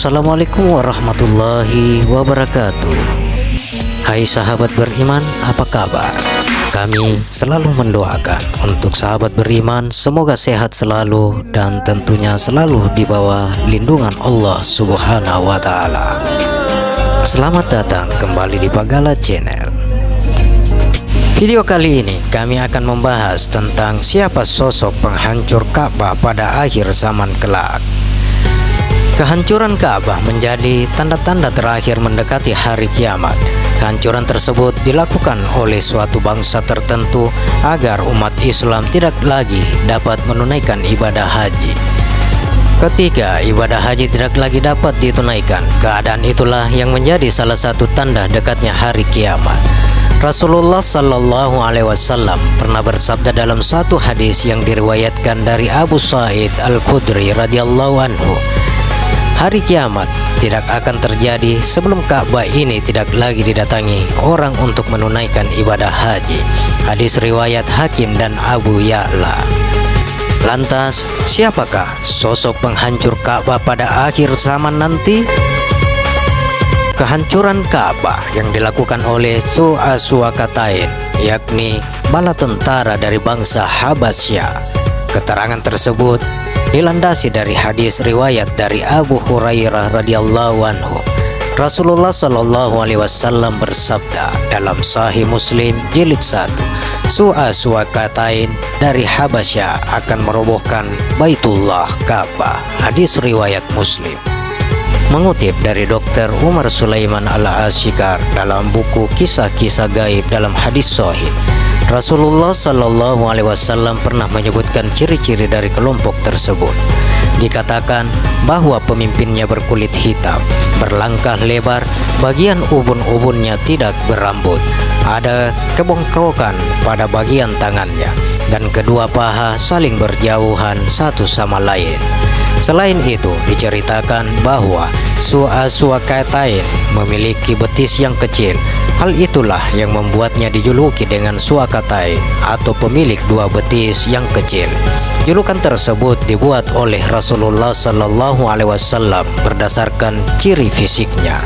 Assalamualaikum warahmatullahi wabarakatuh. Hai sahabat beriman, apa kabar? Kami selalu mendoakan untuk sahabat beriman semoga sehat selalu dan tentunya selalu di bawah lindungan Allah Subhanahu wa Ta'ala. Selamat datang kembali di Pagala Channel. Video kali ini kami akan membahas tentang siapa sosok penghancur Ka'bah pada akhir zaman kelak. Kehancuran Ka'bah menjadi tanda-tanda terakhir mendekati hari kiamat. Kehancuran tersebut dilakukan oleh suatu bangsa tertentu agar umat Islam tidak lagi dapat menunaikan ibadah haji. Ketika ibadah haji tidak lagi dapat ditunaikan, keadaan itulah yang menjadi salah satu tanda dekatnya hari kiamat. Rasulullah Shallallahu Alaihi Wasallam pernah bersabda dalam satu hadis yang diriwayatkan dari Abu Sa'id Al-Khudri radhiyallahu anhu, hari kiamat tidak akan terjadi sebelum Ka'bah ini tidak lagi didatangi orang untuk menunaikan ibadah haji. Hadis riwayat Hakim dan Abu Ya'la. Lantas, siapakah sosok penghancur Ka'bah pada akhir zaman nanti? Kehancuran Ka'bah yang dilakukan oleh Su'asuwakatain, yakni bala tentara dari bangsa Habasyah. Keterangan tersebut dilandasi dari hadis riwayat dari Abu Hurairah radhiyallahu anhu. Rasulullah Shallallahu Alaihi Wasallam bersabda dalam Sahih Muslim jilid 1, Su'asuwakatain dari Habasyah akan merobohkan Baitullah Ka'bah. Hadis riwayat Muslim. Mengutip dari Dr. Umar Sulaiman Al-Ashikar dalam buku Kisah-Kisah Gaib dalam hadis Sahih, Rasulullah Shallallahu Alaihi Wasallam pernah menyebutkan ciri-ciri dari kelompok tersebut. Dikatakan bahwa pemimpinnya berkulit hitam, berlangkah lebar, bagian ubun-ubunnya tidak berambut, ada kebongkokan pada bagian tangannya, dan kedua paha saling berjauhan satu sama lain. Selain itu, diceritakan bahwa Su'asuwakatain memiliki betis yang kecil. Hal itulah yang membuatnya dijuluki dengan Suwakatain atau pemilik dua betis yang kecil. Julukan tersebut dibuat oleh Rasulullah Shallallahu Alaihi Wasallam berdasarkan ciri fisiknya.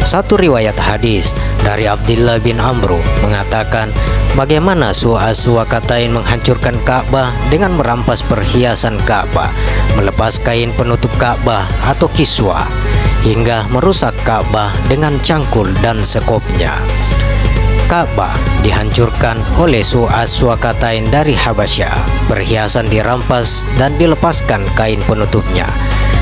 Satu riwayat hadis dari Abdullah bin Amru mengatakan bagaimana Su'asuwakatain menghancurkan Ka'bah dengan merampas perhiasan Ka'bah, melepas kain penutup Ka'bah atau kiswa, hingga merusak Ka'bah dengan cangkul dan sekopnya. Ka'bah dihancurkan oleh Su'asuwakatain dari Habasyah. Perhiasan dirampas dan dilepaskan kain penutupnya.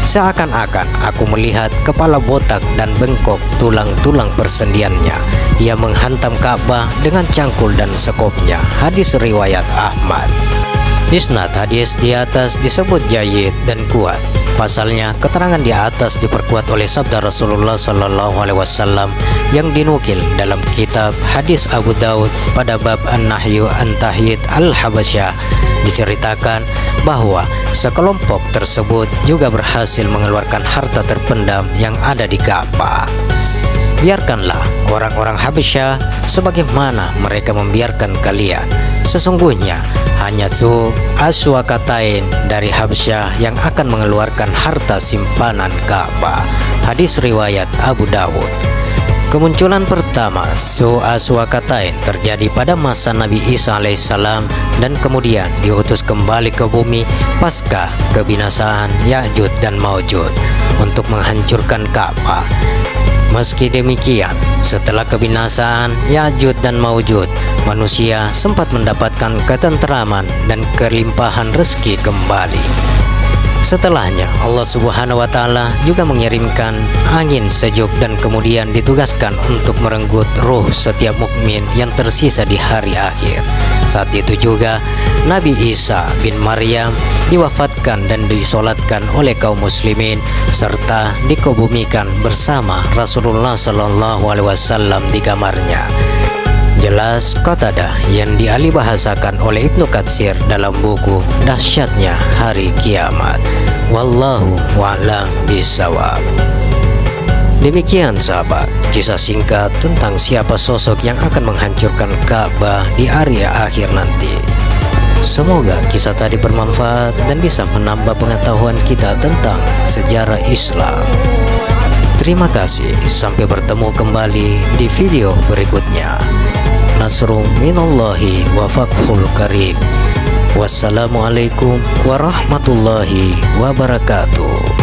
Seakan-akan aku melihat kepala botak dan bengkok tulang-tulang persendiannya. Ia menghantam Ka'bah dengan cangkul dan sekopnya. Hadis riwayat Ahmad. Isnad hadis di atas disebut jayyid dan kuat. Pasalnya, keterangan di atas diperkuat oleh sabda Rasulullah Shallallahu Alaihi Wasallam yang dinukil dalam kitab hadis Abu Daud pada bab An-Nahyu An-Tahyid Al-Habasyah. Diceritakan bahwa sekelompok tersebut juga berhasil mengeluarkan harta terpendam yang ada di Ka'bah. Biarkanlah orang-orang Habasyah sebagaimana mereka membiarkan kalian. Sesungguhnya hanya Su'asuwakatain dari Habasyah yang akan mengeluarkan harta simpanan Ka'bah. Hadis riwayat Abu Dawud. Kemunculan pertama Su'asuwakatain terjadi pada masa Nabi Isa alaihissalam dan kemudian diutus kembali ke bumi pasca kebinasaan Ya'juj dan Ma'juj untuk menghancurkan Ka'bah. Meski demikian, setelah kebinasaan Ya'juj dan Ma'juj, manusia sempat mendapatkan ketenteraman dan kelimpahan rezeki kembali. Setelahnya, Allah Subhanahu wa Ta'ala juga mengirimkan angin sejuk dan kemudian ditugaskan untuk merenggut ruh setiap mukmin yang tersisa di hari akhir. Saat itu juga Nabi Isa bin Maryam diwafatkan dan disolatkan oleh kaum muslimin serta dikebumikan bersama Rasulullah Shallallahu Alaihi Wasallam di kamarnya. Jelas Qatadah yang dialihbahasakan oleh Ibnu Katsir dalam buku Dahsyatnya Hari Kiamat. Wallahu a'lam bishawab. Demikian sahabat, kisah singkat tentang siapa sosok yang akan menghancurkan Ka'bah di hari akhir nanti. Semoga kisah tadi bermanfaat dan bisa menambah pengetahuan kita tentang sejarah Islam. Terima kasih, sampai bertemu kembali di video berikutnya. Nasrun minallahi wa fathul karim. Wassalamualaikum warahmatullahi wabarakatuh.